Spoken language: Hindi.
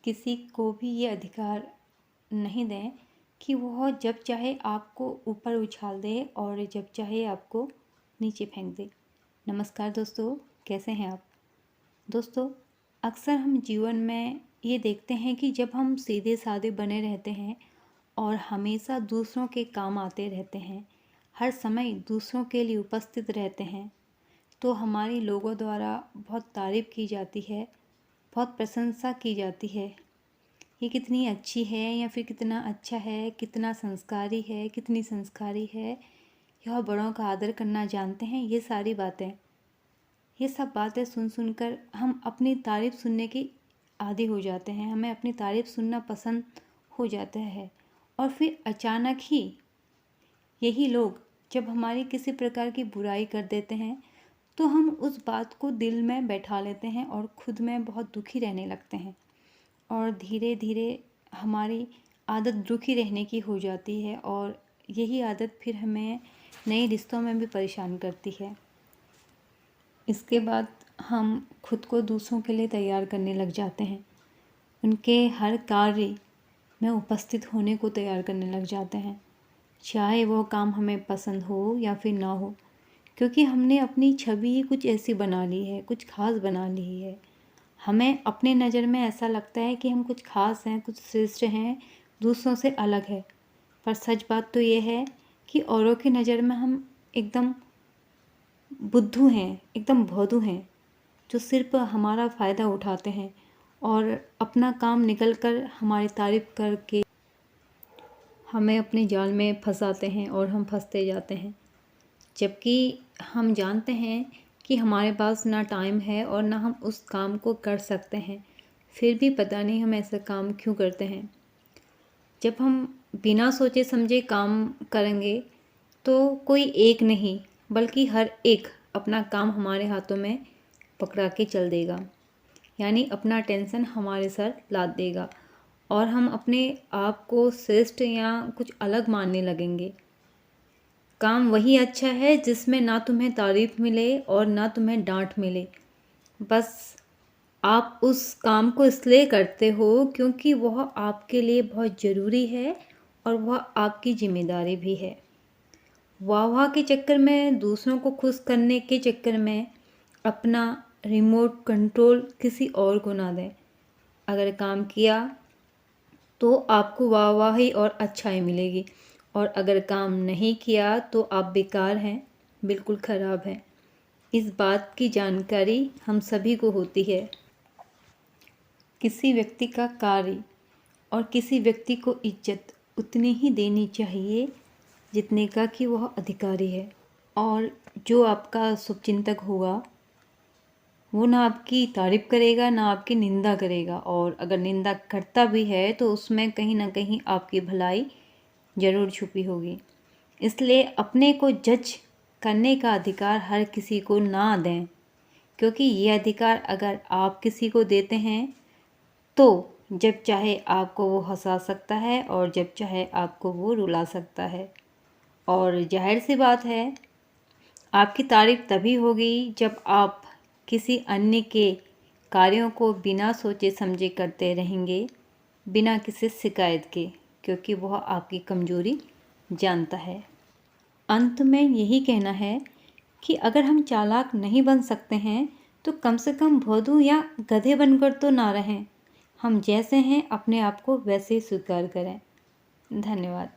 किसी को भी ये अधिकार नहीं दें कि वह जब चाहे आपको ऊपर उछाल दे और जब चाहे आपको नीचे फेंक दे। नमस्कार दोस्तों, कैसे हैं आप? दोस्तों, अक्सर हम जीवन में ये देखते हैं कि जब हम सीधे साधे बने रहते हैं और हमेशा दूसरों के काम आते रहते हैं, हर समय दूसरों के लिए उपस्थित रहते हैं, तो हमारी लोगों द्वारा बहुत तारीफ़ की जाती है, बहुत प्रशंसा की जाती है। ये कितनी अच्छी है या फिर कितना अच्छा है, कितना संस्कारी है, कितनी संस्कारी है, यह बड़ों का आदर करना जानते हैं। ये सब बातें सुन सुनकर हम अपनी तारीफ़ सुनने के आदी हो जाते हैं। हमें अपनी तारीफ़ सुनना पसंद हो जाता है और फिर अचानक ही यही लोग जब हमारी किसी प्रकार की बुराई कर देते हैं तो हम उस बात को दिल में बैठा लेते हैं और खुद में बहुत दुखी रहने लगते हैं और धीरे धीरे हमारी आदत दुखी रहने की हो जाती है और यही आदत फिर हमें नए रिश्तों में भी परेशान करती है। इसके बाद हम खुद को दूसरों के लिए तैयार करने लग जाते हैं, उनके हर कार्य में उपस्थित होने को तैयार करने लग जाते हैं, चाहे वो काम हमें पसंद हो या फिर ना हो, क्योंकि हमने अपनी छवि ही कुछ ऐसी बना ली है, कुछ खास बना ली है। हमें अपने नज़र में ऐसा लगता है कि हम कुछ खास हैं, कुछ श्रेष्ठ हैं, दूसरों से अलग है। पर सच बात तो ये है कि औरों की नज़र में हम एकदम बुद्धू हैं, एकदम भोदू हैं, जो सिर्फ हमारा फ़ायदा उठाते हैं और अपना काम निकल कर हमारी तारीफ़ करके हमें अपने जाल में फंसाते हैं और हम फंसते जाते हैं। जबकि हम जानते हैं कि हमारे पास ना टाइम है और ना हम उस काम को कर सकते हैं, फिर भी पता नहीं हम ऐसा काम क्यों करते हैं। जब हम बिना सोचे समझे काम करेंगे तो कोई एक नहीं बल्कि हर एक अपना काम हमारे हाथों में पकड़ा के चल देगा, यानी अपना टेंशन हमारे सर लाद देगा और हम अपने आप को श्रेष्ठ या कुछ अलग मानने लगेंगे। काम वही अच्छा है जिसमें ना तुम्हें तारीफ़ मिले और ना तुम्हें डांट मिले। बस आप उस काम को इसलिए करते हो क्योंकि वह आपके लिए बहुत ज़रूरी है और वह आपकी जिम्मेदारी भी है। वाह के चक्कर में, दूसरों को खुश करने के चक्कर में अपना रिमोट कंट्रोल किसी और को ना दें। अगर काम किया तो आपको वाहवाही और अच्छाई मिलेगी और अगर काम नहीं किया तो आप बेकार हैं, बिल्कुल ख़राब हैं। इस बात की जानकारी हम सभी को होती है। किसी व्यक्ति का कार्य और किसी व्यक्ति को इज्जत उतनी ही देनी चाहिए जितने का कि वह अधिकारी है, और जो आपका शुभचिंतक होगा वो ना आपकी तारीफ़ करेगा ना आपकी निंदा करेगा, और अगर निंदा करता भी है तो उसमें कहीं ना कहीं आपकी भलाई ज़रूर छुपी होगी। इसलिए अपने को जज करने का अधिकार हर किसी को ना दें, क्योंकि ये अधिकार अगर आप किसी को देते हैं तो जब चाहे आपको वो हंसा सकता है और जब चाहे आपको वो रुला सकता है। और जाहिर सी बात है, आपकी तारीफ़ तभी होगी जब आप किसी अन्य के कार्यों को बिना सोचे समझे करते रहेंगे, बिना किसी शिकायत के, क्योंकि वह आपकी कमज़ोरी जानता है। अंत में यही कहना है कि अगर हम चालाक नहीं बन सकते हैं तो कम से कम भोदू या गधे बनकर तो ना रहें। हम जैसे हैं अपने आप को वैसे ही स्वीकार करें। धन्यवाद।